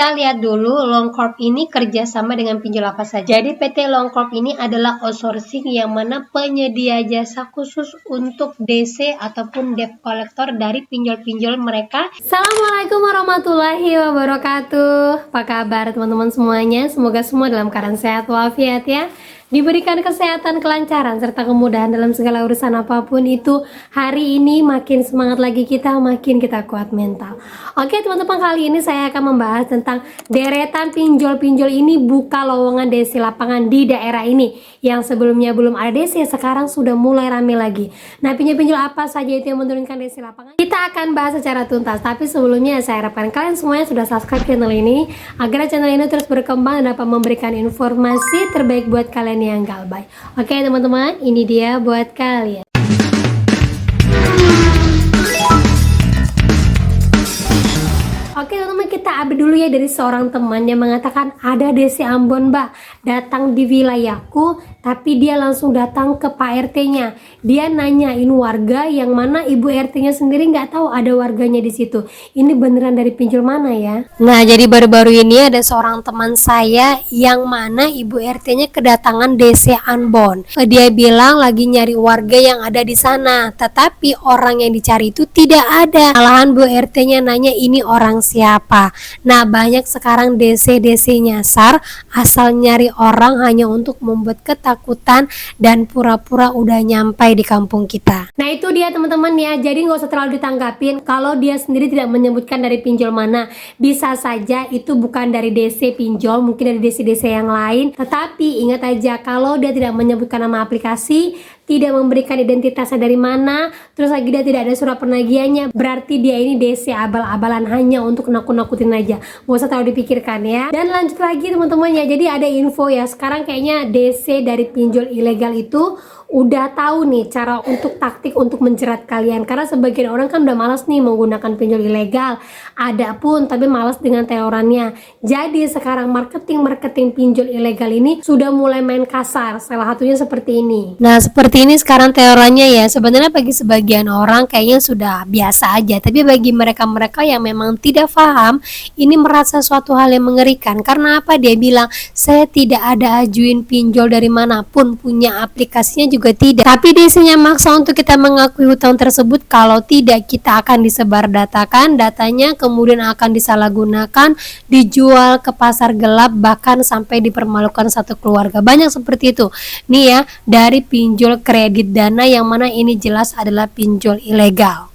Kita lihat dulu Long Corp ini kerjasama dengan pinjol apa saja. Jadi PT Long Corp ini adalah outsourcing yang mana penyedia jasa khusus untuk DC ataupun debt collector dari pinjol-pinjol mereka. Assalamualaikum warahmatullahi wabarakatuh. Apa kabar teman-teman semuanya? Semoga semua dalam keadaan sehat walafiat ya. Diberikan kesehatan, kelancaran, serta kemudahan dalam segala urusan apapun itu. Hari ini makin semangat lagi kita, makin kita kuat mental. Oke teman-teman, kali ini saya akan membahas tentang deretan pinjol-pinjol ini buka lowongan DC lapangan di daerah ini. Yang sebelumnya belum ada DC, sekarang sudah mulai rame lagi. Nah, pinjol-pinjol apa saja itu yang menurunkan DC lapangan? Kita akan bahas secara tuntas, tapi sebelumnya saya harapkan kalian semuanya sudah subscribe channel ini agar channel ini terus berkembang dan dapat memberikan informasi terbaik buat kalian yang galbay. Oke teman-teman, ini dia buat kalian. Oke teman-teman, kita update dulu ya dari seorang teman yang mengatakan ada DC Ambon mbak datang di wilayahku, tapi dia langsung datang ke Pak RT-nya. Dia nanyain warga yang mana ibu RT-nya sendiri nggak tahu ada warganya di situ. Ini beneran dari pinjol mana ya? Nah, jadi baru-baru ini ada seorang teman saya yang mana ibu RT-nya kedatangan DC Ambon. Dia bilang lagi nyari warga yang ada di sana, tetapi orang yang dicari itu tidak ada. Malahan bu RT-nya nanya ini orang siapa. Nah, banyak sekarang DC nyasar asal nyari orang hanya untuk membuat ketakutan dan pura-pura udah nyampai di kampung kita. Nah, itu dia teman-teman ya. Jadi nggak usah terlalu ditanggapin kalau dia sendiri tidak menyebutkan dari pinjol mana. Bisa saja itu bukan dari DC pinjol, mungkin dari DC yang lain. Tetapi ingat aja, kalau dia tidak menyebutkan nama aplikasi, tidak memberikan identitasnya dari mana, terus lagi dia tidak ada surat penagihannya, berarti dia ini DC abal-abalan hanya untuk nakut-nakutin aja. Gak usah terlalu dipikirkan ya. Dan lanjut lagi teman-teman ya, jadi ada info ya, sekarang kayaknya DC dari pinjol ilegal itu udah tahu nih cara untuk taktik untuk menjerat kalian, karena sebagian orang kan udah malas nih menggunakan pinjol ilegal, ada pun tapi malas dengan teorannya. Jadi sekarang marketing pinjol ilegal ini sudah mulai main kasar, salah satunya seperti ini. Nah, seperti ini sekarang teorannya ya. Sebenarnya bagi sebagian orang kayaknya sudah biasa aja, tapi bagi mereka-mereka yang memang tidak paham, ini merasa suatu hal yang mengerikan. Karena apa? Dia bilang saya tidak ada ajuin pinjol dari manapun, punya aplikasinya juga tidak, tapi DC-nya maksa untuk kita mengakui hutang tersebut. Kalau tidak, kita akan disebar datakan, datanya kemudian akan disalahgunakan, dijual ke pasar gelap, bahkan sampai dipermalukan satu keluarga. Banyak seperti itu nih ya, dari pinjol kredit dana yang mana ini jelas adalah pinjol ilegal.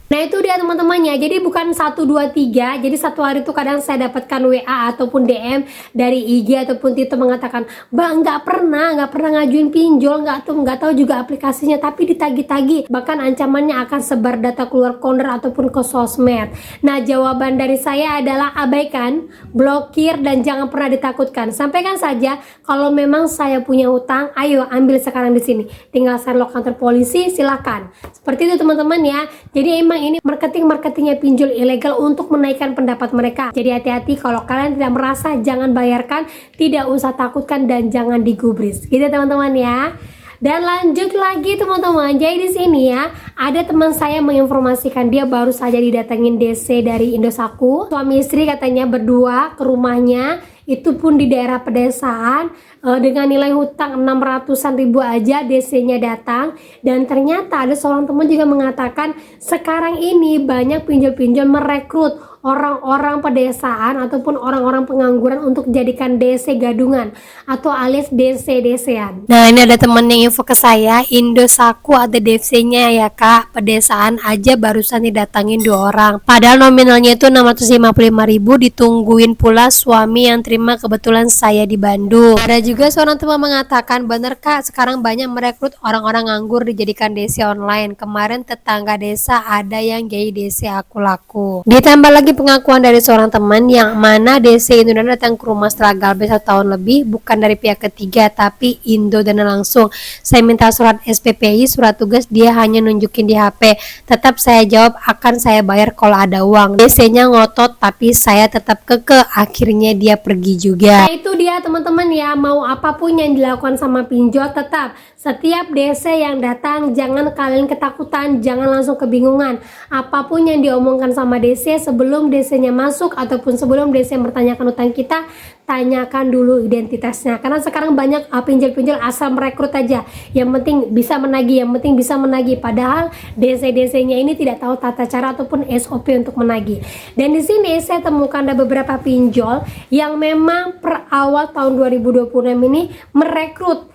Nah, itu dia teman-teman ya. Jadi bukan 1, 2, 3. Jadi satu hari itu kadang saya dapatkan WA ataupun DM dari IG ataupun Twitter mengatakan, "Bang, nggak pernah ngajuin pinjol, nggak tahu juga aplikasinya, tapi ditagi-tagi. Bahkan ancamannya akan sebar data keluar konter ataupun ke sosmed." Nah, jawaban dari saya adalah abaikan, blokir, dan jangan pernah ditakutkan. Sampaikan saja kalau memang saya punya hutang, ayo ambil sekarang di sini. Tinggal share kantor polisi, silakan. Seperti itu teman-teman ya. Jadi emang ini marketingnya pinjol ilegal untuk menaikkan pendapat mereka. Jadi hati-hati, kalau kalian tidak merasa, jangan bayarkan, tidak usah takutkan, dan jangan digubris. Gitu teman-teman ya. Dan lanjut lagi teman-teman, jadi di sini ya ada teman saya menginformasikan dia baru saja didatengin DC dari Indosat. Suami istri katanya berdua ke rumahnya, itu pun di daerah pedesaan, dengan nilai hutang 600-an ribu aja DC-nya datang. Dan ternyata ada seorang teman juga mengatakan sekarang ini banyak pinjol-pinjol merekrut orang-orang pedesaan ataupun orang-orang pengangguran untuk jadikan DC gadungan atau alias DC-DC-an. Nah, ini ada temen yang info ke saya, Indosat ada DC-nya ya kak, pedesaan aja barusan didatangin 2 orang. Padahal nominalnya itu 655.000, ditungguin pula suami yang terima, kebetulan saya di Bandung. Ada juga seorang teman mengatakan, bener kak, sekarang banyak merekrut orang-orang nganggur dijadikan DC online. Kemarin tetangga desa ada yang jadi DC aku laku. Ditambah lagi pengakuan dari seorang teman yang mana DC Indo datang ke rumah setelah galbay 1 tahun lebih, bukan dari pihak ketiga tapi Indo Dana langsung. Saya minta surat SPPI, surat tugas, dia hanya nunjukin di HP. Tetap saya jawab akan saya bayar kalau ada uang. DC-nya ngotot tapi saya tetap keke, akhirnya dia pergi juga. Nah, itu dia teman-teman ya, mau apapun yang dilakukan sama pinjol, tetap setiap DC yang datang jangan kalian ketakutan, jangan langsung kebingungan. Apapun yang diomongkan sama DC sebelum sebelum DC-nya masuk ataupun sebelum DC bertanyakan utang kita, tanyakan dulu identitasnya. Karena sekarang banyak penjual-penjual asal merekrut aja, yang penting bisa menagih, yang penting bisa menagih, padahal DC-DC-nya ini tidak tahu tata cara ataupun SOP untuk menagih. Dan di sini saya temukan ada beberapa pinjol yang memang per awal tahun 2026 ini merekrut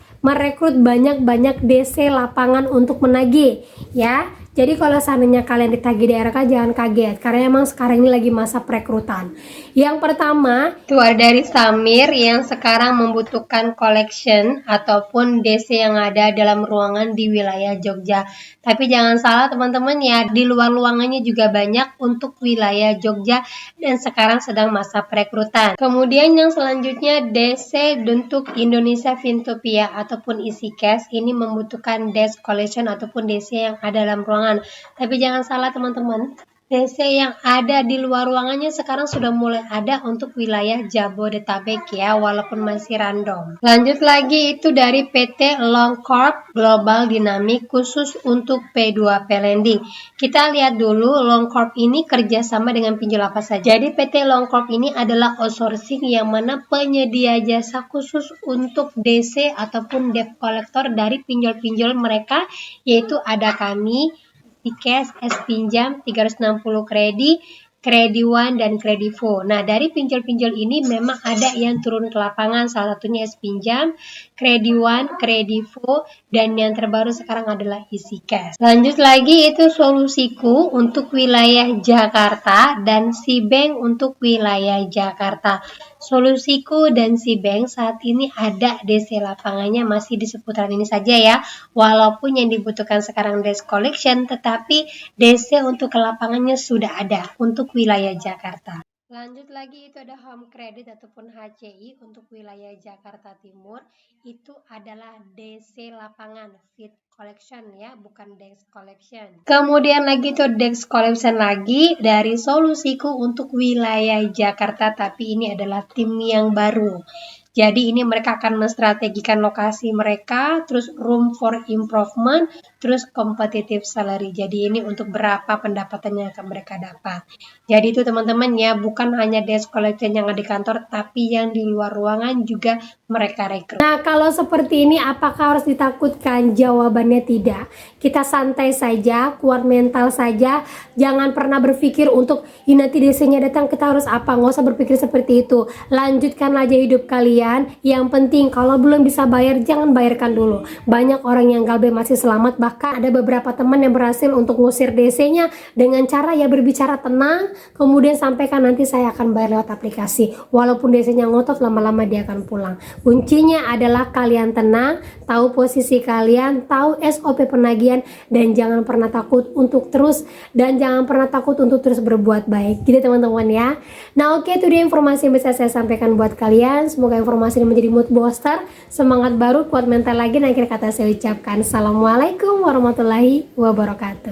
banyak DC lapangan untuk menagih ya. Jadi kalau seandainya kalian ditagih daerah kan jangan kaget, karena emang sekarang ini lagi masa perekrutan. Yang pertama itu ada dari Samir yang sekarang membutuhkan collection ataupun DC yang ada dalam ruangan di wilayah Jogja. Tapi jangan salah teman-teman ya, di luar ruangannya juga banyak untuk wilayah Jogja dan sekarang sedang masa perekrutan. Kemudian yang selanjutnya DC untuk Indonesia Fintopia ataupun Easy Cash, ini membutuhkan desk collection ataupun DC yang ada dalam ruangan. Tapi jangan salah teman-teman, DC yang ada di luar ruangannya sekarang sudah mulai ada untuk wilayah Jabodetabek ya, walaupun masih random. Lanjut lagi itu dari PT Long Corp Global Dynamic khusus untuk P2P Lending. Kita lihat dulu Long Corp ini kerjasama dengan pinjol apa saja. Jadi PT Long Corp ini adalah outsourcing yang mana penyedia jasa khusus untuk DC ataupun debt collector dari pinjol-pinjol mereka, yaitu ada kami, Cash, S-Pinjam, 360 Kredi One, dan Kredivo. Nah, dari pinjol-pinjol ini memang ada yang turun ke lapangan, salah satunya S-Pinjam, Kredi One, Kredivo, dan yang terbaru sekarang adalah Easy Cash. Lanjut lagi itu Solusiku untuk wilayah Jakarta dan Sibank untuk wilayah Jakarta. Solusiku dan Sibank saat ini ada DC lapangannya masih di seputaran ini saja ya, walaupun yang dibutuhkan sekarang desk collection, tetapi DC untuk ke lapangannya sudah ada untuk wilayah Jakarta. Lanjut lagi itu ada Home Credit ataupun HCI untuk wilayah Jakarta Timur, itu adalah DC lapangan fit collection ya, bukan desk collection. Kemudian lagi itu desk collection lagi dari Solusiku untuk wilayah Jakarta, tapi ini adalah tim yang baru. Jadi ini mereka akan menstrategikan lokasi mereka, terus room for improvement, terus competitive salary. Jadi ini untuk berapa pendapatan yang akan mereka dapat. Jadi itu teman-teman ya, bukan hanya desk collection yang ada di kantor, tapi yang di luar ruangan juga mereka rekrut. Nah, kalau seperti ini apakah harus ditakutkan? Jawabannya tidak. Kita santai saja, kuat mental saja. Jangan pernah berpikir untuk nanti DC-nya datang kita harus apa. Nggak usah berpikir seperti itu. Lanjutkan aja hidup kalian. Yang penting kalau belum bisa bayar jangan bayarkan dulu. Banyak orang yang galbe masih selamat, bahkan ada beberapa teman yang berhasil untuk ngusir DC-nya dengan cara ya berbicara tenang, kemudian sampaikan nanti saya akan bayar lewat aplikasi. Walaupun DC-nya ngotot, lama-lama dia akan pulang. Kuncinya adalah kalian tenang, tahu posisi kalian, tahu SOP penagihan, dan jangan pernah takut untuk terus berbuat baik. Jadi teman-teman ya. Nah oke, itu dia informasi yang bisa saya sampaikan buat kalian. Semoga informasi ini menjadi mood booster, semangat baru, kuat mental lagi. Nah akhir kata saya ucapkan assalamualaikum warahmatullahi wabarakatuh.